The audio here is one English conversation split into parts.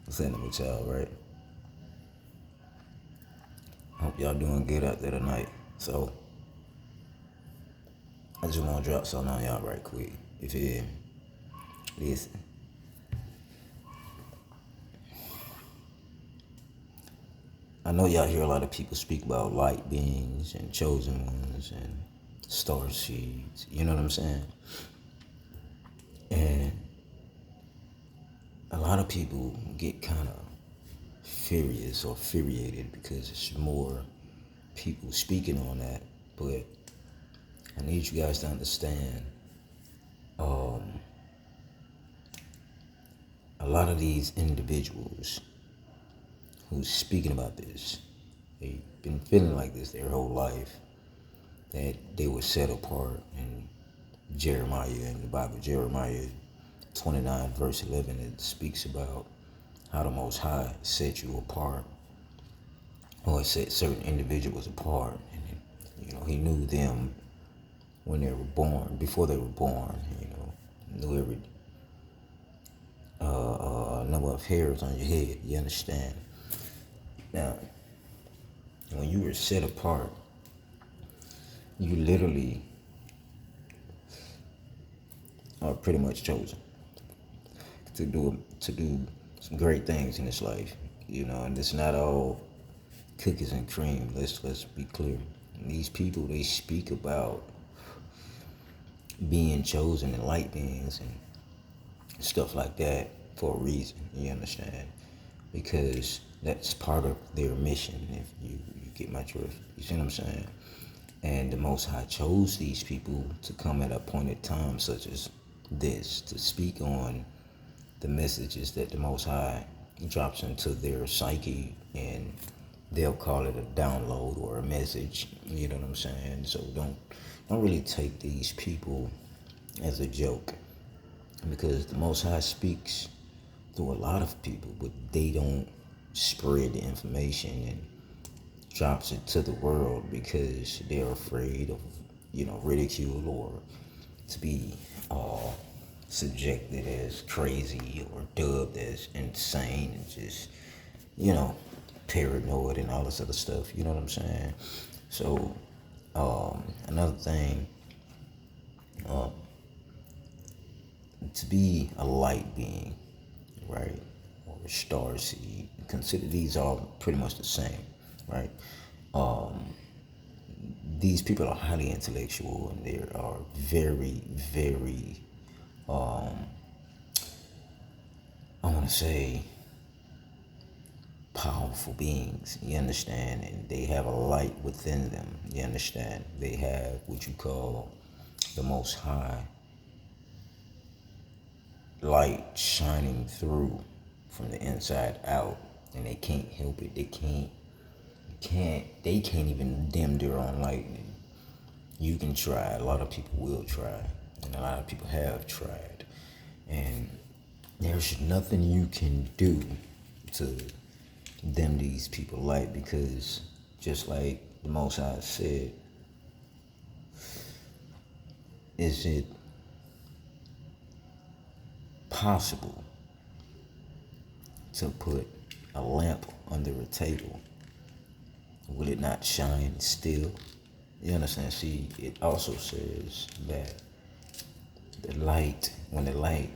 Sending with y'all, right? Hope y'all doing good out there tonight. So, I just want to drop something on y'all right quick. If you listen, I know y'all hear a lot of people speak about light beings and chosen ones and star seeds. You know what I'm saying? And a lot of people get kind of furious or furiated because it's more people speaking on that. But I need you guys to understand a lot of these individuals who's speaking about this, they've been feeling like this their whole life, that they were set apart. In Jeremiah, in the Bible, Jeremiah 29 verse 11, it speaks about how the Most High set you apart, or set certain individuals apart. And he knew them when they were born, before they were born. Knew every number of hairs on your head. You understand? Now, when you were set apart, you literally are pretty much chosen to do some great things in this life. And it's not all cookies and cream. Let's be clear. And these people, they speak about being chosen and light beings and stuff like that for a reason. You understand? Because that's part of their mission. If you get my drift, you see what I'm saying? And the Most High chose these people to come at appointed times such as this to speak on the messages that the Most High drops into their psyche, and they'll call it a download or a message. You know what I'm saying? So don't really take these people as a joke, because the Most High speaks through a lot of people, but they don't spread the information and drops it to the world because they're afraid of ridicule, or to be subjected as crazy or dubbed as insane and just paranoid and all this other stuff. You know what I'm saying? So another thing, to be a light being, right, or a star seed, consider these all pretty much the same, right? These people are highly intellectual, and they are very, very, I want to say, powerful beings. You understand? And they have a light within them. You understand? They have what you call the Most High light shining through from the inside out, and they can't help it. They can't even dim their own light. And you can try. A lot of people will try, and a lot of people have tried. And there's nothing you can do to dim these people light, because just like the Most High said, is it possible to put a lamp under a table? Will it not shine still? You understand? See, it also says that when the light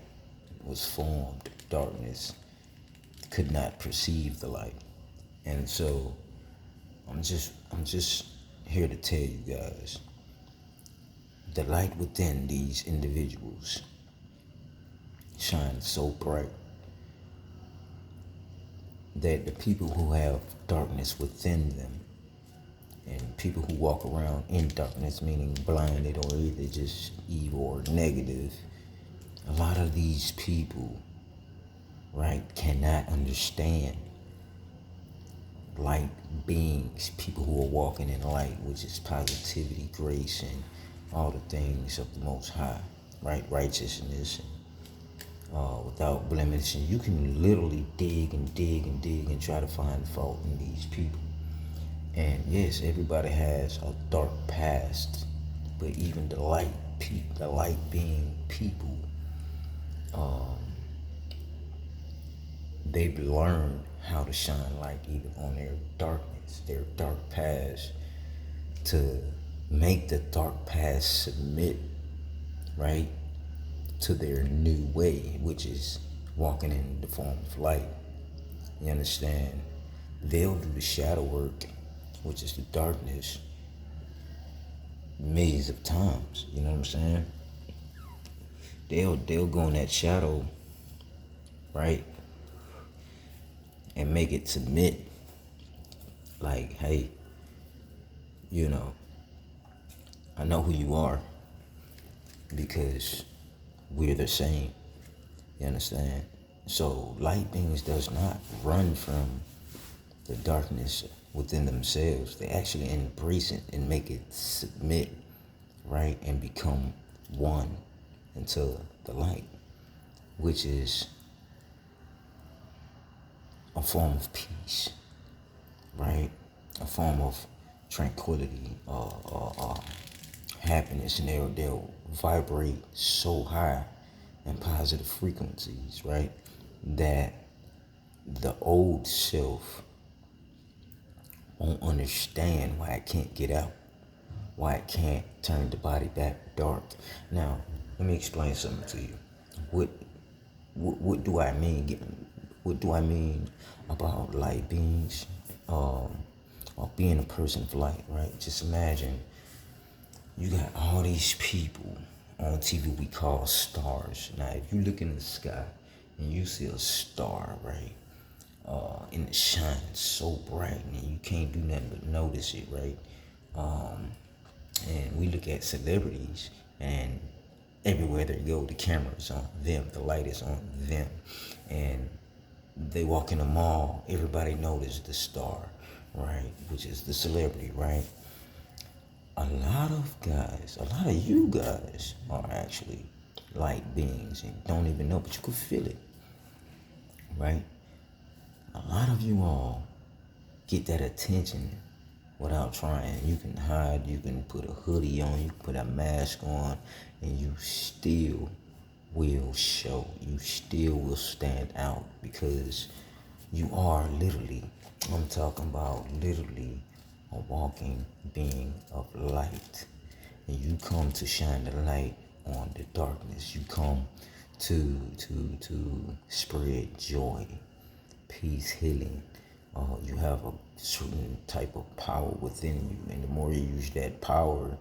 was formed, darkness could not perceive the light. And so I'm just here to tell you guys, the light within these individuals shines so bright that the people who have darkness within them, and people who walk around in darkness, meaning blinded or either just evil or negative, a lot of these people, right, cannot understand light beings, people who are walking in light, which is positivity, grace, and all the things of the Most High, right, righteousness, and without blemish. And you can literally dig and dig and dig and try to find fault in these people. And yes, everybody has a dark past, but even the light being people, they've learned how to shine light even on their darkness, their dark past, to make the dark past submit, right, to their new way, which is walking in the form of light. You understand? They'll do the shadow work, which is the darkness, millions of times. You know what I'm saying? They'll go in that shadow, right, and make it submit. Like, hey, you know, I know who you are because we're the same. You understand? So light beings does not run from the darkness within themselves. They actually embrace it and make it submit, right, and become one into the light, which is a form of peace, right? A form of tranquility, happiness, and they'll vibrate so high in positive frequencies, right? That the old self won't understand why it can't get out, why it can't turn the body back dark. Now, let me explain something to you. What do I mean? What do I mean about light beings, or being a person of light? Right? Just imagine you got all these people on TV we call stars. Now, if you look in the sky and you see a star, right, and it shines so bright and you can't do nothing but notice it, right? And we look at celebrities, and everywhere they go, the camera's on them, the light is on them, and they walk in the mall, everybody notices the star, right, which is the celebrity, right? A lot of guys, a lot of you guys are actually light beings and don't even know, but you can feel it, right? A lot of you all get that attention without trying. You can hide, you can put a hoodie on, you can put a mask on, and you still will show. You still will stand out because you are literally, I'm talking about literally, a walking being of light. And you come to shine the light on the darkness. You come to spread joy, peace, healing. You have a certain type of power within you, and the more you use that power,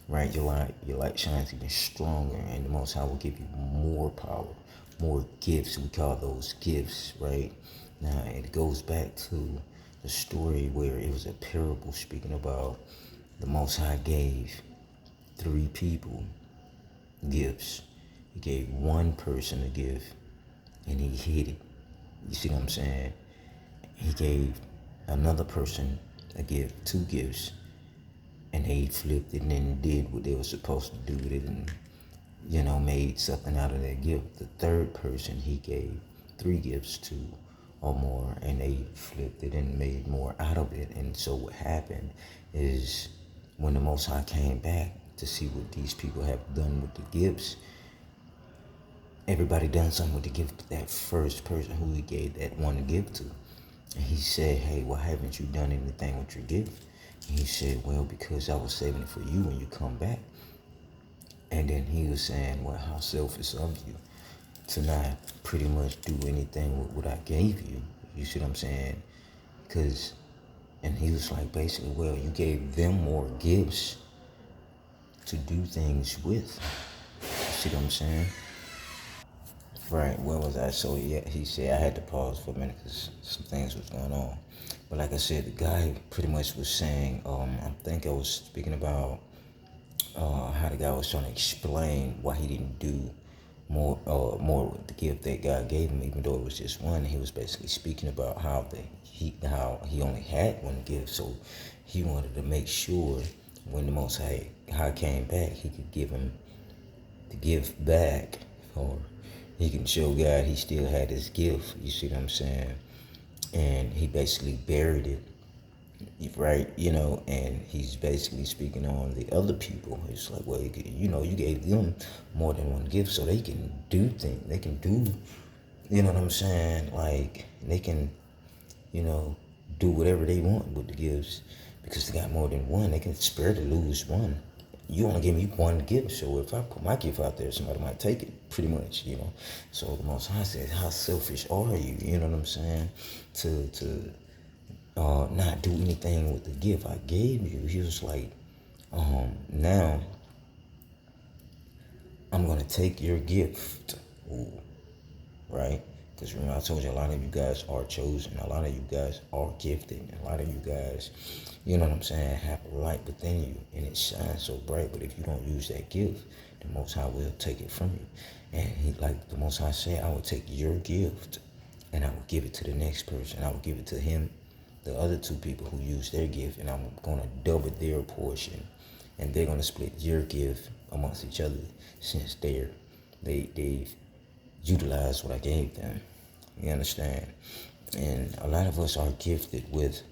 right, your light shines even stronger, and the Most High will give you more power, more gifts. We call those gifts, right? Now it goes back to the story where it was a parable speaking about the Most High gave 3 people gifts. He gave one person a gift, and he hid it. You see what I'm saying? He gave another person a gift, 2 gifts, and they flipped it and then did what they were supposed to do with it, and made something out of that gift. The third person he gave 3 gifts to or more, and they flipped it and made more out of it. And so what happened is when the Most High came back to see what these people have done with the gifts, everybody done something with the gift that first person who he gave that one gift to. And he said, hey, why haven't you done anything with your gift? And he said, well, because I was saving it for you when you come back. And then he was saying, well, how selfish of you to not pretty much do anything with what I gave you. You see what I'm saying? And he was like, basically, well, you gave them more gifts to do things with. You see what I'm saying? Right, where was I? So yeah, he said I had to pause for a minute because some things was going on. But like I said, the guy pretty much was saying, I think I was speaking about how the guy was trying to explain why he didn't do more with the gift that God gave him, even though it was just one. He was basically speaking about how he only had one gift, so he wanted to make sure when the Most High came back, he could give him the gift back, or he can show God he still had his gift. You see what I'm saying? And he basically buried it, right? And he's basically speaking on the other people. It's like, well, you gave them more than one gift, so they can do things. They can do You know what I'm saying? Like, they can, you know, do whatever they want with the gifts because they got more than one. They can spare to lose one. You only give me one gift, so if I put my gift out there, somebody might take it, pretty much, you know. So the Most High says, how selfish are you? You know what I'm saying? To not do anything with the gift I gave you. He was like, now I'm gonna take your gift. Ooh, right? Because remember, I told you a lot of you guys are chosen. A lot of you guys are gifted. A lot of you guys, you know what I'm saying, have light within you, and it shines so bright. But if you don't use that gift, the Most High will take it from you. And he, like the Most High said, I will take your gift, and I will give it to the next person. I will give it to him, the other two people who use their gift, and I'm gonna double their portion, and they're gonna split your gift amongst each other since they've utilized what I gave them. You understand? And a lot of us are gifted with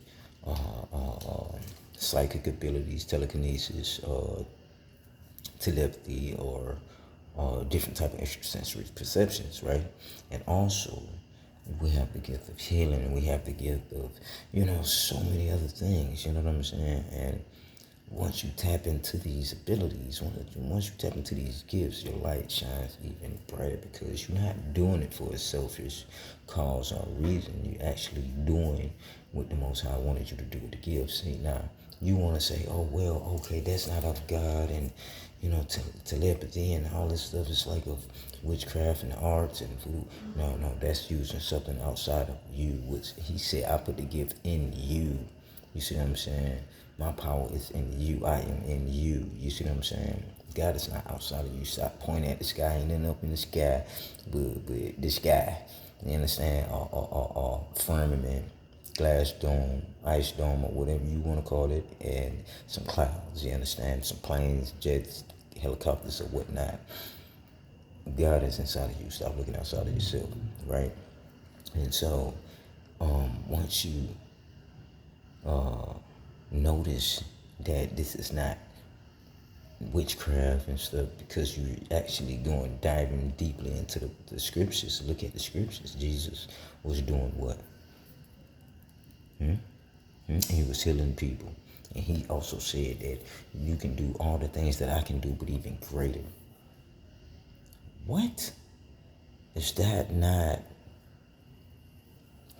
psychic abilities, telekinesis, telepathy, or different type of extrasensory perceptions, right? And also, we have the gift of healing, and we have the gift of, so many other things. You know what I'm saying? And once you tap into these abilities, once you tap into these gifts, your light shines even brighter because you're not doing it for a selfish cause or reason. You're actually doing what the Most High wanted you to do with the gifts. See, now, you want to say, oh, well, okay, that's not of God, and, telepathy and all this stuff is like of witchcraft and arts and food. No, that's using something outside of you, which he said, I put the gift in you. You see what I'm saying? My power is in you. I am in you. You see what I'm saying? God is not outside of you. Stop pointing at the sky and then up in the sky with the sky. You understand? Or firmament, glass dome, ice dome, or whatever you want to call it, and some clouds. You understand? Some planes, jets, helicopters, or whatnot. God is inside of you. Stop looking outside of yourself, right? And so, once you notice that this is not witchcraft and stuff, because you're actually going diving deeply into the scriptures. Look at the scriptures. Jesus was doing what? He was healing people. And he also said that you can do all the things that I can do, but even greater. What? Is that not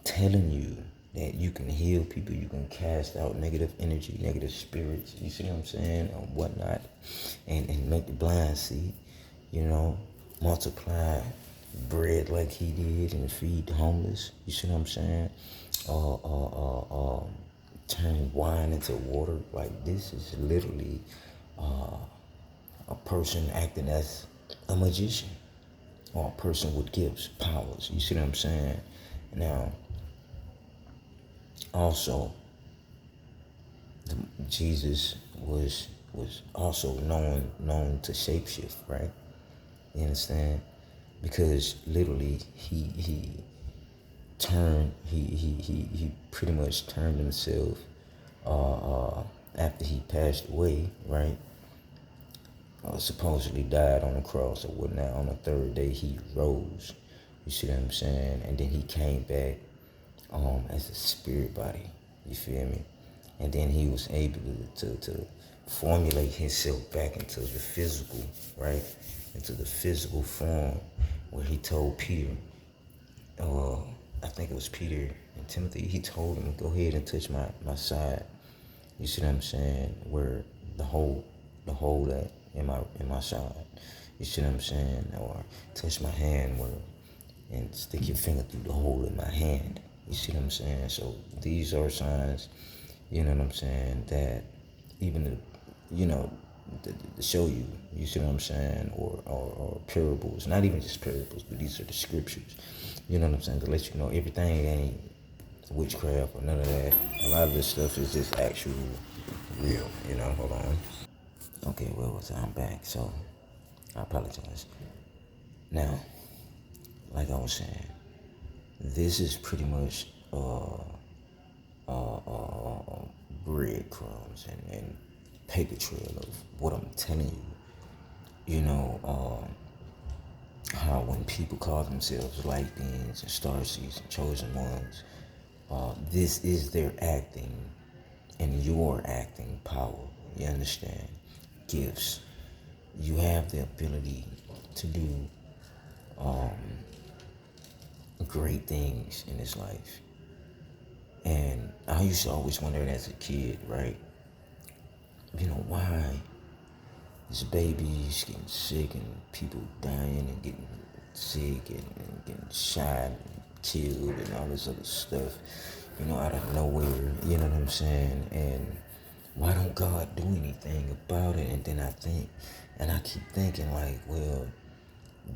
telling you that you can heal people, you can cast out negative energy, negative spirits, you see what I'm saying, or whatnot, and make the blind see, multiply bread like he did and feed the homeless, you see what I'm saying, turn wine into water. Like, this is literally a person acting as a magician or a person with gifts, powers, you see what I'm saying. Now, also, Jesus was also known to shapeshift, right? You understand? Because literally he pretty much turned himself after he passed away, right? Supposedly died on the cross or whatnot. On the third day he rose. You see what I'm saying? And then he came back as a spirit body. You feel me? And then he was able to formulate himself back into the physical, right? Into the physical form, where he told Peter, I think it was Peter and Timothy, he told him, go ahead and touch my side. You see what I'm saying? Where the hole that in my side. You see what I'm saying? Or touch my hand and stick your finger through the hole in my hand. You see what I'm saying? So these are signs, you know what I'm saying, that even to show you, you see what I'm saying, or parables, not even just parables, but these are the scriptures, you know what I'm saying, to let you know everything ain't witchcraft or none of that. A lot of this stuff is just actual real, hold on. Okay, where was I? I'm back, so I apologize. Now, like I was saying, this is pretty much breadcrumbs and paper trail of what I'm telling you. how when people call themselves light beings and starseeds and chosen ones, this is their acting and your acting power. You understand? Gifts. You have the ability to do great things in this life. And I used to always wonder as a kid, right? Why is babies getting sick and people dying and getting sick and getting shot and killed and all this other stuff, out of nowhere, you know what I'm saying? And why don't God do anything about it? And then I keep thinking like, well,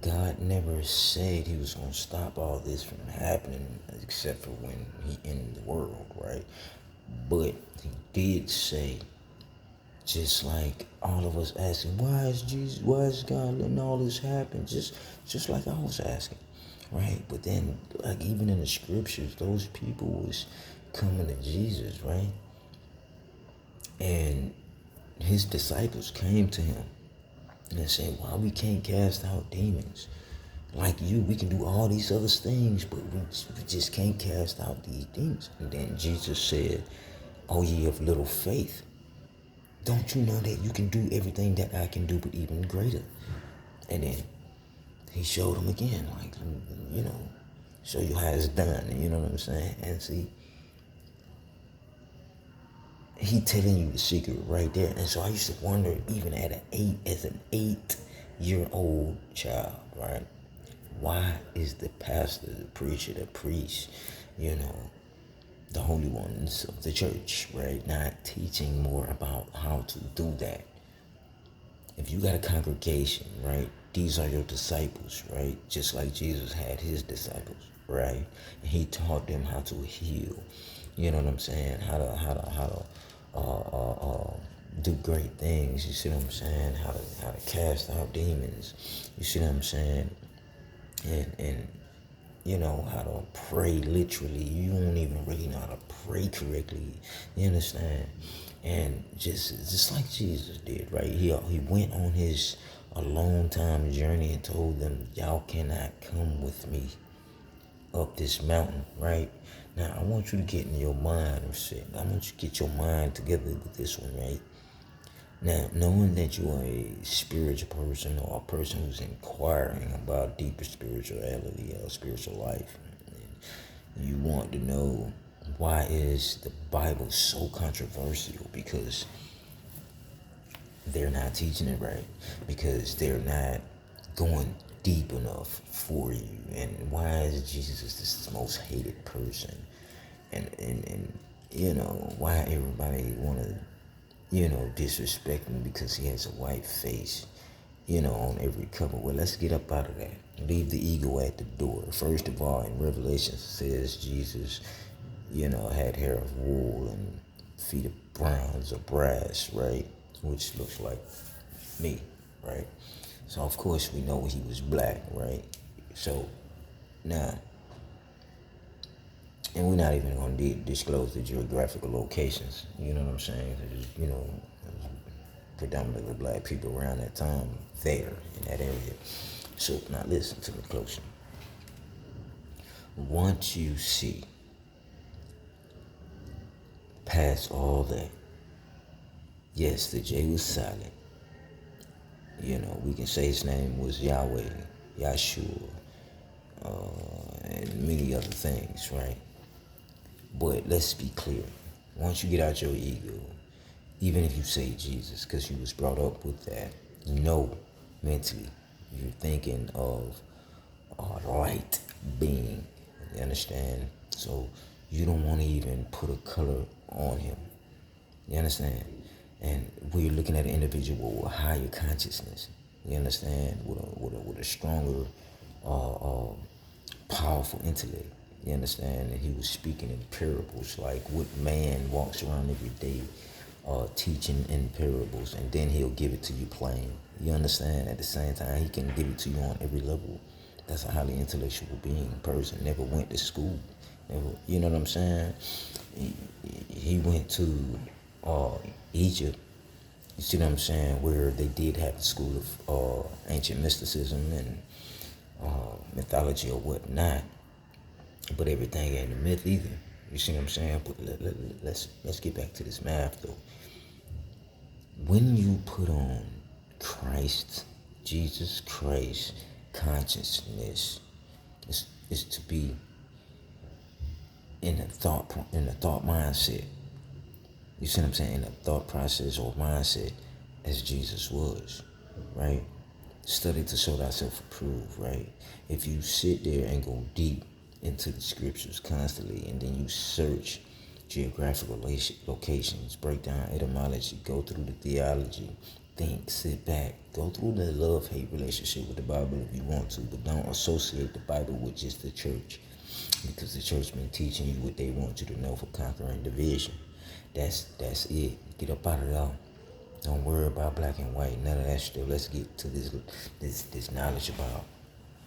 God never said he was going to stop all this from happening except for when he ended the world, right? But he did say, just like all of us asking, why is God letting all this happen? Just like I was asking, right? But then, like, even in the scriptures, those people was coming to Jesus, right? And his disciples came to him and said, why we can't cast out demons? Like you, we can do all these other things, but we just can't cast out these demons. And then Jesus said, oh, ye of little faith. Don't you know that you can do everything that I can do, but even greater? And then he showed him again, like, show you how it's done, you know what I'm saying? And see, he telling you the secret right there. And so I used to wonder, even as an 8-year-old child, right? Why is the pastor, the preacher, the priest, the holy ones of the church, right, not teaching more about how to do that? If you got a congregation, right, these are your disciples, right? Just like Jesus had his disciples, right? And he taught them how to heal. You know what I'm saying? How to do great things. You see what I'm saying? How to cast out demons. You see what I'm saying? And how to pray literally. You don't even really know how to pray correctly. You understand? And just like Jesus did, right? He went on his a long time journey and told them, y'all cannot come with me up this mountain, right? Now I want you to get in your mind, I want you to get your mind together with this one, right? Now, knowing that you are a spiritual person or a person who's inquiring about deeper spirituality or spiritual life, and you want to know why is the Bible so controversial? Because they're not teaching it right. Because they're not going deep enough for you. And why is Jesus this most hated person? And why everybody want to disrespect him because he has a white face, on every cover. Well, let's get up out of that. Leave the ego at the door. First of all, in Revelation, it says Jesus, had hair of wool and feet of bronze or brass, right? Which looks like me, right? So, of course, we know he was black, right? So, now, and we're not even going to disclose the geographical locations, you know what I'm saying? Predominantly black people around that time there in that area. So now listen to me closely. Once you see past all that, yes, the J was silent. We can say his name was Yahweh, Yahshua, and many other things, right? But let's be clear. Once you get out your ego, even if you say Jesus, because you was brought up with that, mentally, you're thinking of a light being. You understand? So you don't want to even put a color on him. You understand? And we're looking at an individual with higher consciousness. You understand? With a stronger, powerful intellect. You understand? And he was speaking in parables, like what man walks around every day teaching in parables, and then he'll give it to you plain. You understand? At the same time, he can give it to you on every level. That's a highly intellectual being, person. Never went to school. Never, you know what I'm saying? He went to Egypt. You see what I'm saying? Where they did have the school of ancient mysticism, and mythology or whatnot, but everything ain't a myth either. You see what I'm saying? But let's get back to this math though. When you put on Christ, Jesus Christ consciousness, is to be in a thought mindset. You see what I'm saying? In a thought process or mindset as Jesus was, right? Study to show thyself approved, right? If you sit there and go deep into the scriptures constantly, and then you search geographical locations, break down etymology, go through the theology, think, sit back, go through the love-hate relationship with the Bible if you want to, but don't associate the Bible with just the church, because the church been teaching you what they want you to know for conquering division. That's it. Get up out of there. Don't worry about black and white, none of that stuff. Let's get to this knowledge about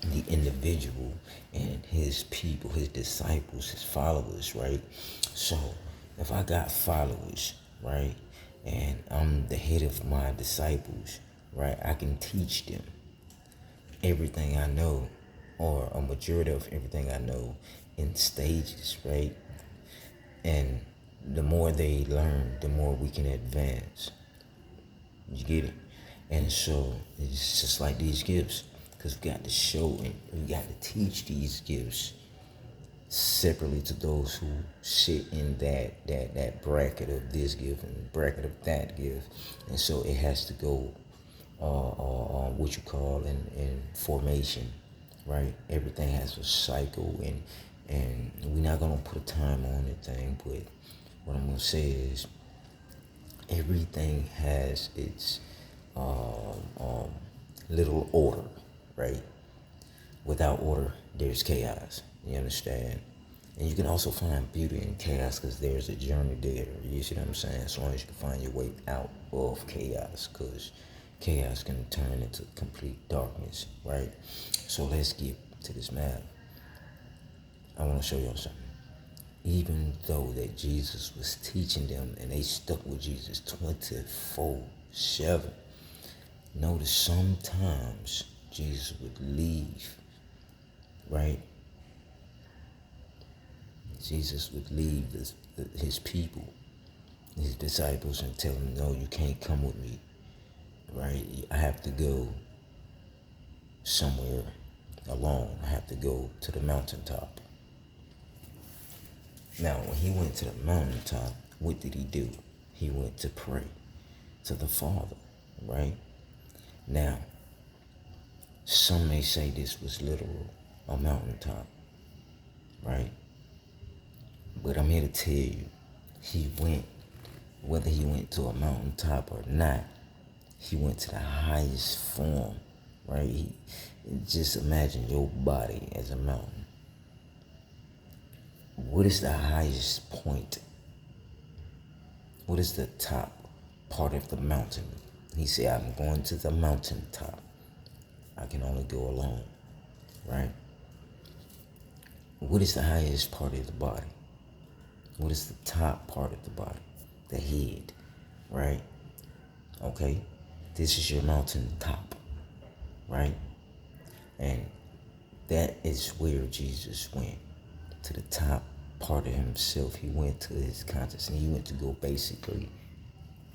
the individual and his people, his disciples, his followers, right? So if I got followers, right, and I'm the head of my disciples, right, I can teach them everything I know, or a majority of everything I know, in stages, right? And the more they learn, the more we can advance. You get it? And so it's just like these gifts, because we got to show and we got to teach these gifts separately to those who sit in that bracket of this gift and bracket of that gift. And so it has to go what you call in formation, right? Everything has a cycle, and we're not gonna put a time on anything, but what I'm gonna say is everything has its little order, right? Without order, there's chaos. You understand? And you can also find beauty in chaos, because there's a journey there. You see what I'm saying? As long as you can find your way out of chaos, because chaos can turn into complete darkness, right? So let's get to this map. I want to show y'all something. Even though that Jesus was teaching them and they stuck with Jesus 24/7, notice sometimes Jesus would leave, right? Jesus would leave his people, his disciples, and tell them, no, you can't come with me, right? I have to go somewhere alone. I have to go to the mountaintop. Now, when he went to the mountaintop, what did he do? He went to pray to the Father, right? Now, some may say this was literal, a mountaintop, right? But I'm here to tell you, he went, whether he went to a mountaintop or not, he went to the highest form, right? Just imagine your body as a mountain. What is the highest point? What is the top part of the mountain? He said, I'm going to the mountaintop. I can only go alone, right? What is the highest part of the body? What is the top part of the body? The head, right? Okay, this is your mountain top, right? And that is where Jesus went, to the top part of himself. He went to his consciousness. He went to go basically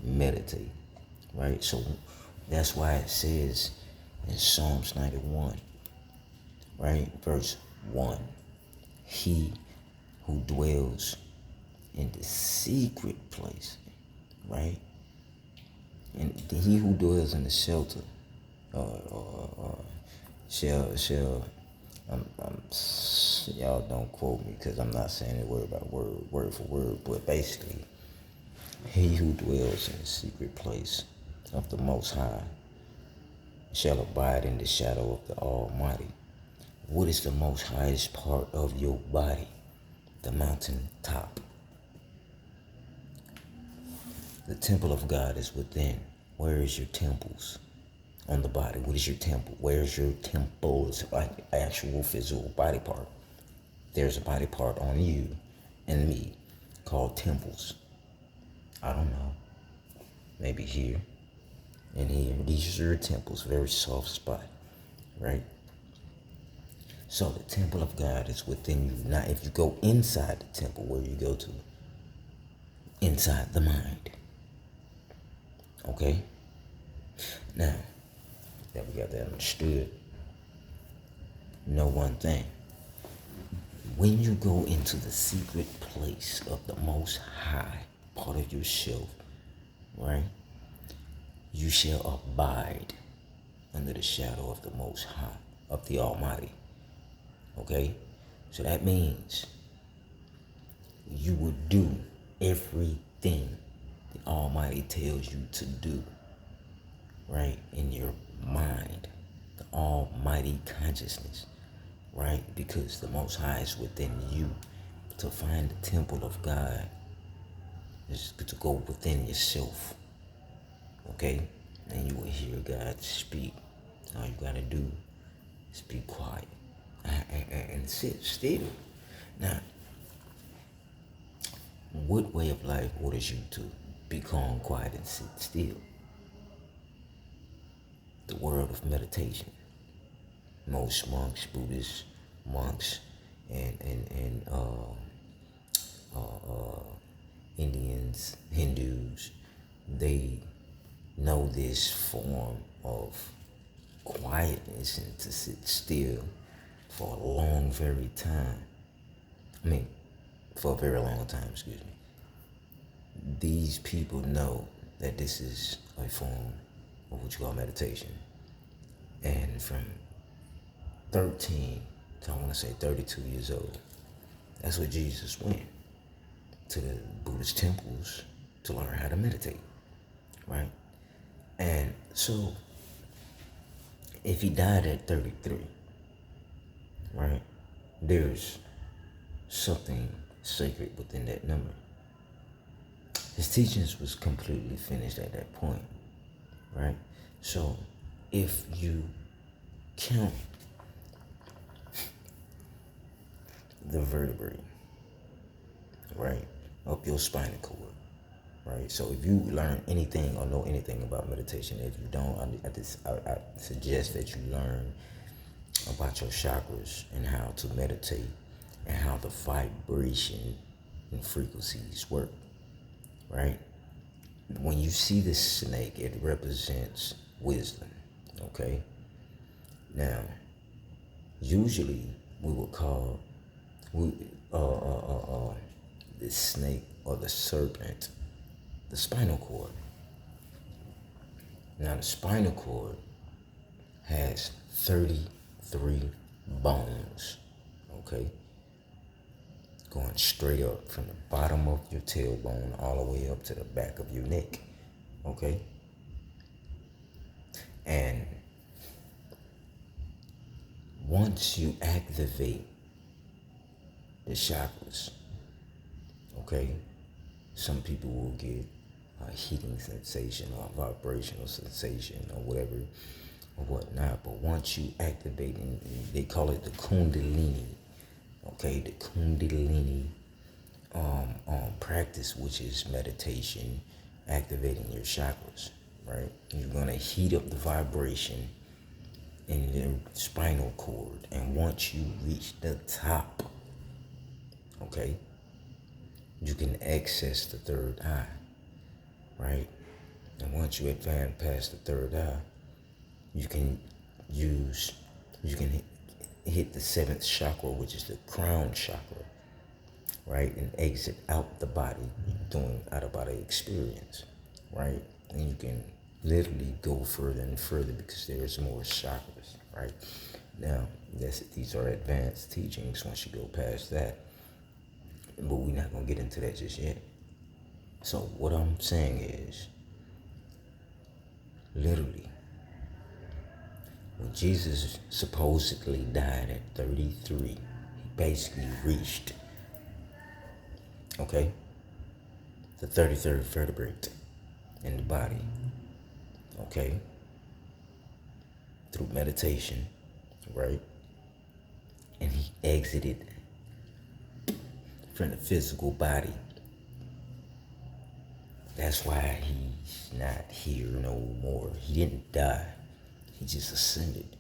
meditate, right? So that's why it says in Psalms 91, right, verse 1, he who dwells in the secret place, right? And he who dwells in the shelter shall y'all don't quote me, because I'm not saying it word by word for word, but basically, he who dwells in the secret place of the Most High shall abide in the shadow of the Almighty. What is the most highest part of your body? The mountain top. The temple of God is within. Where is your temples? On the body. What is your temple? Where is your temple? It's like actual physical body part. There's a body part on you and me called temples. I don't know. Maybe here and here. These are your temples. Very soft spot, right? So the temple of God is within you. Now, if you go inside the temple, where you go to? Inside the mind. Okay? Now, that we got that understood, know one thing. When you go into the secret place of the Most High, part of yourself, right? You shall abide under the shadow of the Most High, of the Almighty. Okay? So that means you will do everything the Almighty tells you to do, right? In your mind, the Almighty consciousness, right? Because the Most High is within you. To find the temple of God is to go within yourself, okay? And you will hear God speak. All you gotta do is be quiet and sit still. Now, what way of life orders you to be calm, quiet, and sit still? The world of meditation. Most monks, Buddhists, monks, and Indians, Hindus, they know this form of quietness and to sit still for a long, very time. For a very long time, excuse me. These people know that this is a form of what you call meditation. And from 13 to, I want to say, 32 years old, that's where Jesus went to the Buddhist temples to learn how to meditate, right? And so, if he died at 33, right, there's something sacred within that number. His teachings was completely finished at that point, right? So, if you count the vertebrae, right, up your spinal cord, right? So if you learn anything or know anything about meditation, if you don't, I suggest that you learn about your chakras and how to meditate and how the vibration and frequencies work, right? When you see this snake, it represents wisdom, okay? Now, usually we would call the snake or the serpent the spinal cord. Now, the spinal cord has 33 bones, okay? Going straight up from the bottom of your tailbone all the way up to the back of your neck, okay? And once you activate the chakras, okay, some people will get a heating sensation or a vibrational sensation or whatever or whatnot. But once you activate, and they call it the Kundalini, okay, the Kundalini practice, which is meditation, activating your chakras, right? You're gonna heat up the vibration in your spinal cord, and once you reach the top, okay, you can access the third eye, right? And once you advance past the third eye, you can hit the seventh chakra, which is the crown chakra, right? And exit out the body, doing out-of-body experience, right? And you can literally go further and further because there's more chakras, right? Now, these are advanced teachings once you go past that, but we're not going to get into that just yet. So what I'm saying is, literally, when Jesus supposedly died at 33, he basically reached, okay, the 33rd vertebrae in the body, okay, through meditation, right? And he exited from the physical body. That's why he's not here no more. He didn't die. He just ascended.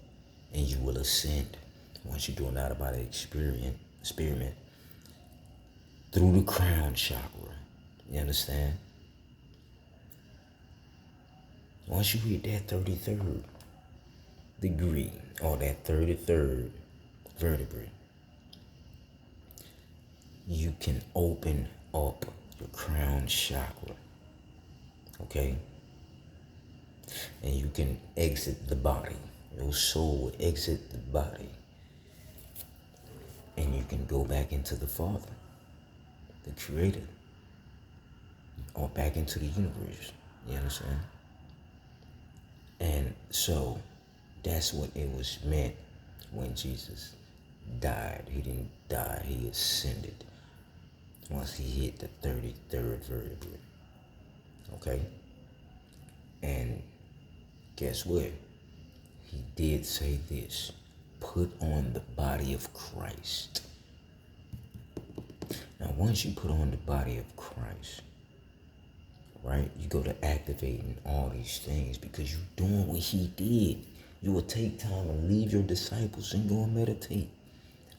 And you will ascend once you do an out-of-body experiment through the crown chakra. You understand? Once you hit that 33rd degree or that 33rd vertebrae, you can open up your crown chakra, okay? And you can exit the body. Your soul will exit the body. And you can go back into the Father, the Creator, or back into the universe. You understand? And so that's what it was meant when Jesus died. He didn't die, he ascended once he hit the 33rd vertebrae. Okay? And guess what? He did say this: put on the body of Christ. Now, once you put on the body of Christ, right, you go to activating all these things because you're doing what he did. You will take time and leave your disciples and go and meditate.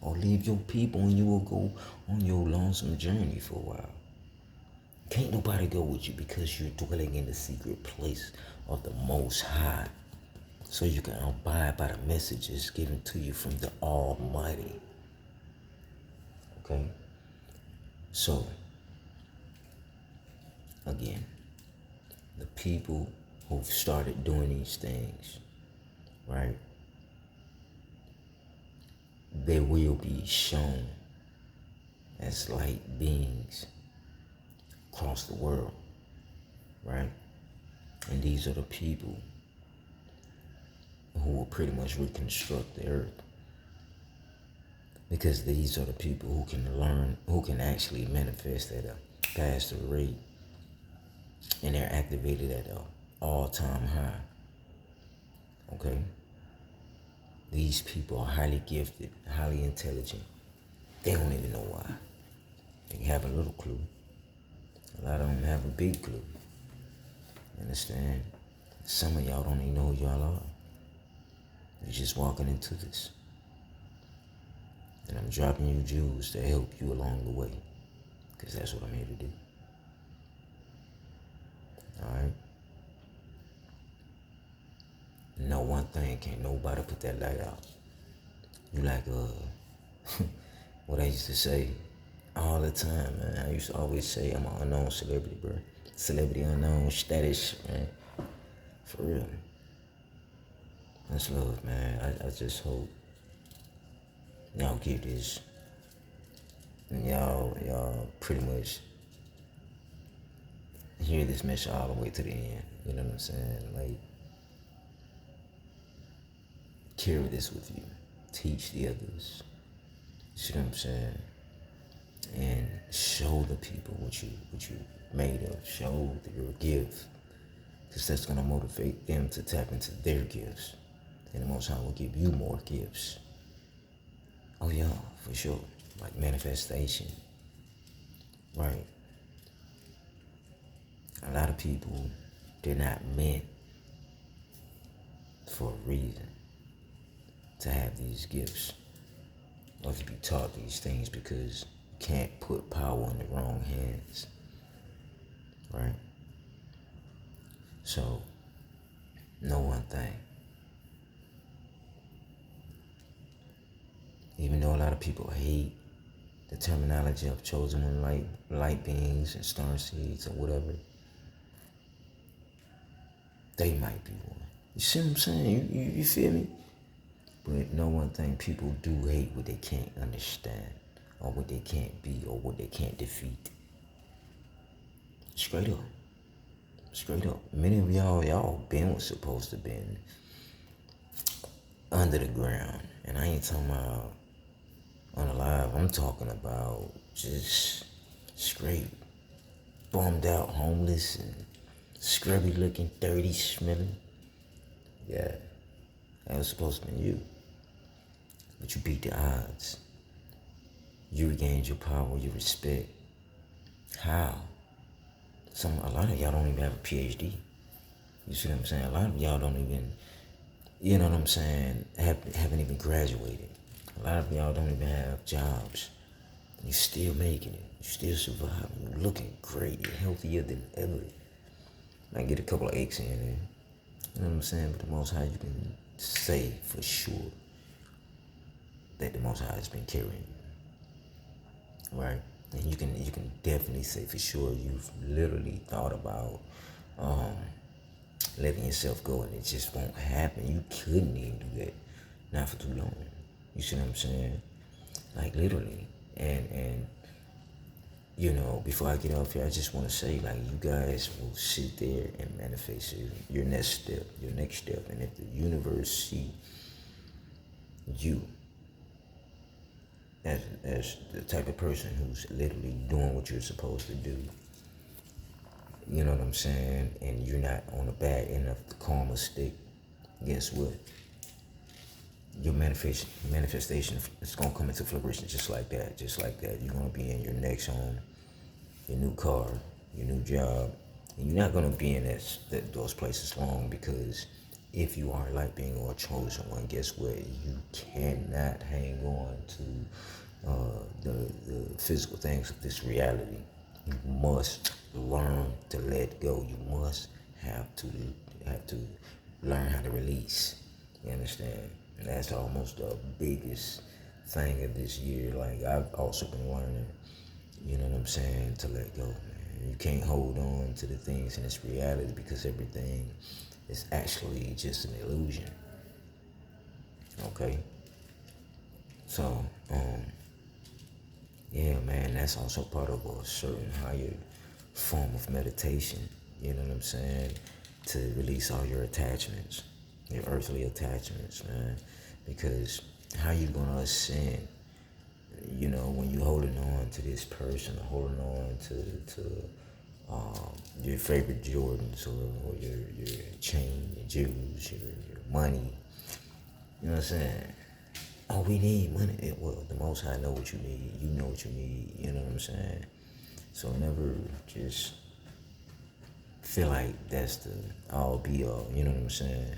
Or leave your people and you will go on your lonesome journey for a while. Can't nobody go with you because you're dwelling in the secret place of the Most High. So you can abide by the messages given to you from the Almighty. Okay? So, again, the people who've started doing these things, right? They will be shown as light beings across the world, right? And these are the people who will pretty much reconstruct the earth. Because these are the people who can learn, who can actually manifest at a faster rate. And they're activated at an all-time high. Okay? These people are highly gifted, highly intelligent. They don't even know why. They have a little clue. A lot of them have a big clue. Understand? Some of y'all don't even know who y'all are. You're just walking into this. And I'm dropping you jewels to help you along the way. Because that's what I'm here to do. Alright? Know one thing, can't nobody put that light out. You like, what I used to say all the time, man. I used to always say I'm an unknown celebrity, bro. Celebrity unknown status, man. For real. That's love, man. I just hope y'all get this. And y'all pretty much hear this message all the way to the end. You know what I'm saying? Like, carry this with you. Teach the others. You see what I'm saying? And show the people what you made of. Show your gift. Because that's going to motivate them to tap into their gifts. And the Most High will give you more gifts. Oh yeah, for sure. Like manifestation. Right. A lot of people, they're not meant for a reason to have these gifts or to be taught these things, because you can't put power in the wrong hands. Right? So, know one thing. Even though a lot of people hate the terminology of chosen one, light beings and star seeds or whatever, they might be one. You see what I'm saying? You feel me? But know one thing, people do hate what they can't understand, or what they can't be, or what they can't defeat. Straight up. Straight up. Many of y'all been what's supposed to been under the ground. And I ain't talking about on the live. I'm talking about just straight bummed out, homeless, and scrubby looking, dirty smelling. Yeah, that was supposed to be you. But you beat the odds. You regained your power, your respect. How? A lot of y'all don't even have a PhD. You see what I'm saying? A lot of y'all don't even, you know what I'm saying, haven't even graduated. A lot of y'all don't even have jobs. You're still making it. You're still surviving. You're looking great. You're healthier than ever. Might get a couple of aches in there. You know what I'm saying? But the Most High, you can say for sure that the Most High has been carrying you, right? And you can definitely say for sure you've literally thought about letting yourself go, and it just won't happen. You couldn't even do that, not for too long. You see what I'm saying? Like literally, and before I get off here, I just want to say, like, you guys will sit there and manifest your next step, and if the universe see you as the type of person who's literally doing what you're supposed to do, you know what I'm saying, and you're not on the bad end of the karma stick, guess what? Your manifestation is gonna come into fruition just like that. You're gonna be in your next home, your new car, your new job. And you're not gonna be in those places long, because if you are like being a chosen one, guess what? You cannot hang on to the physical things of this reality. You must learn to let go. You must have to learn how to release. You understand? And that's almost the biggest thing of this year. Like, I've also been learning, you know what I'm saying, to let go, man. You can't hold on to the things in this reality, because everything is actually just an illusion. Okay? So, yeah, man, that's also part of a certain higher form of meditation. You know what I'm saying? To release all your attachments, your earthly attachments, man. Because how you gonna ascend, when you holding on to this person, or holding on to your favorite Jordans, or your chain, your jewels, your money. You know what I'm saying? Oh, we need money. Well, the Most High know what you need. You know what you need. You know what I'm saying? So never just feel like that's the all be all. You know what I'm saying?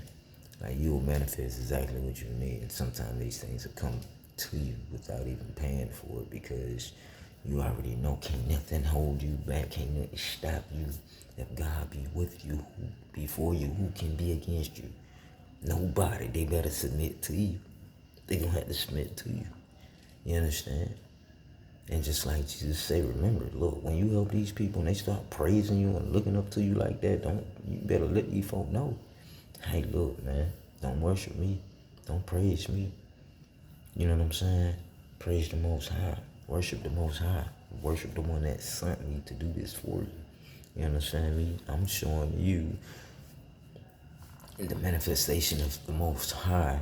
Like, you will manifest exactly what you need. And sometimes these things will come to you without even paying for it, because you already know. Can't nothing hold you back. Can't nothing stop you. If God be with you, who be for you, who can be against you? Nobody. They better submit to you. They gonna have to submit to you. You understand? And just like Jesus say, remember, look, when you help these people and they start praising you and looking up to you like that, you better let these folk know. Hey, look, man, don't worship me. Don't praise me. You know what I'm saying? Praise the Most High. Worship the Most High. Worship the one that sent me to do this for you. You understand me? I'm showing you the manifestation of the Most High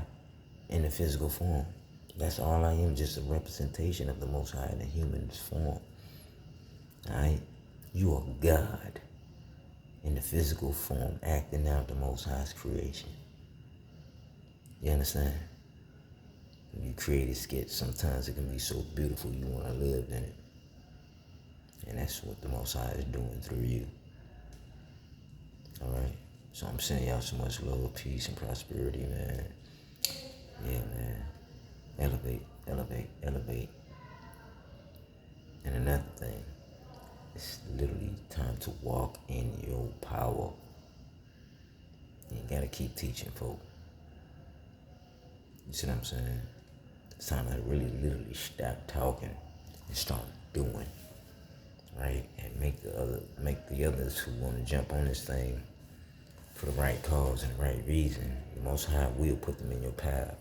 in the physical form. That's all I am, just a representation of the Most High in the human form. Alright? You are God in the physical form, acting out the Most High's creation. You understand? When you create a sketch, sometimes it can be so beautiful you want to live in it. And that's what the Most High is doing through you. Alright? So I'm sending y'all so much love, peace, and prosperity, man. Yeah, man. Elevate, elevate, elevate. And another thing, it's literally time to walk in your power. You gotta keep teaching folk. You see what I'm saying? It's time to really literally stop talking and start doing. Right? And make the others who want to jump on this thing for the right cause and the right reason. The Most High will put them in your path.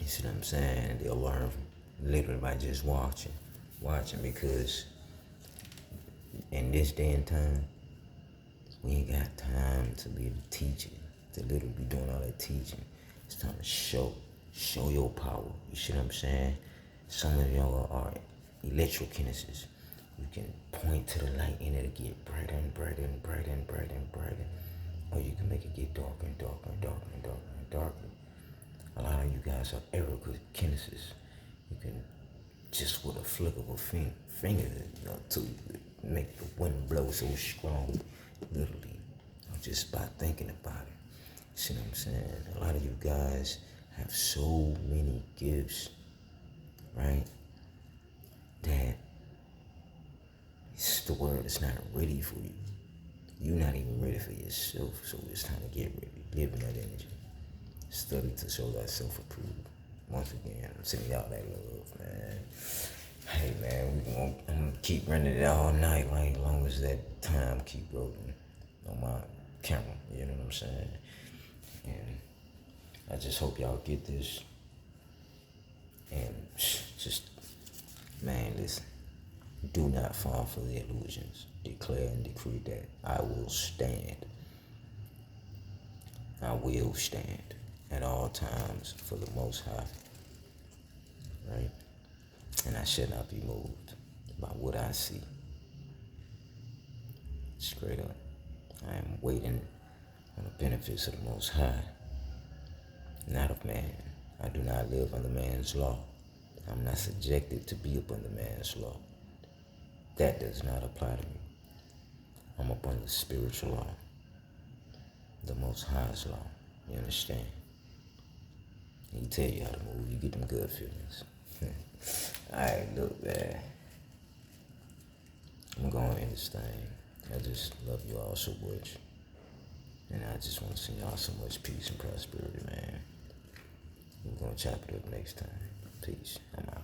You see what I'm saying? They'll learn literally by just watching, because in this day and time, we ain't got time to be teaching, to literally be doing all that teaching. It's time to show your power. You see what I'm saying? Some of y'all are electrokinesists. You can point to the light and it'll get brighter and brighter and brighter and brighter and brighter. Or you can make it get darker and darker and darker and darker and darker. A lot of you guys are aerokinesists. You can just with a flick of a finger to make the wind blow so strong, literally, or just by thinking about it. See what I'm saying? A lot of you guys have so many gifts, right? That the world is not ready for you. You're not even ready for yourself, so it's time to get ready. Give them that energy. Study to show that self-approval. Once again, I'm sending y'all that love, man. Hey, man, I'm gonna keep running it all night, like, as long as that time keep rolling on my camera, you know what I'm saying? And I just hope y'all get this. And just, man, listen. Do not fall for the illusions. Declare and decree that I will stand. I will stand at all times for the Most High, right? And I shall not be moved by what I see. Straight up. I am waiting on the benefits of the Most High, not of man. I do not live under man's law. I'm not subjected to be up under man's law. That does not apply to me. I'm up under the spiritual law, the Most High's law. You understand? He tell you how to move. You get them good feelings. Alright, look, man. I'm going to end this thing. I just love you all so much. And I just want to send y'all so much peace and prosperity, man. We're going to chop it up next time. Peace. I'm out.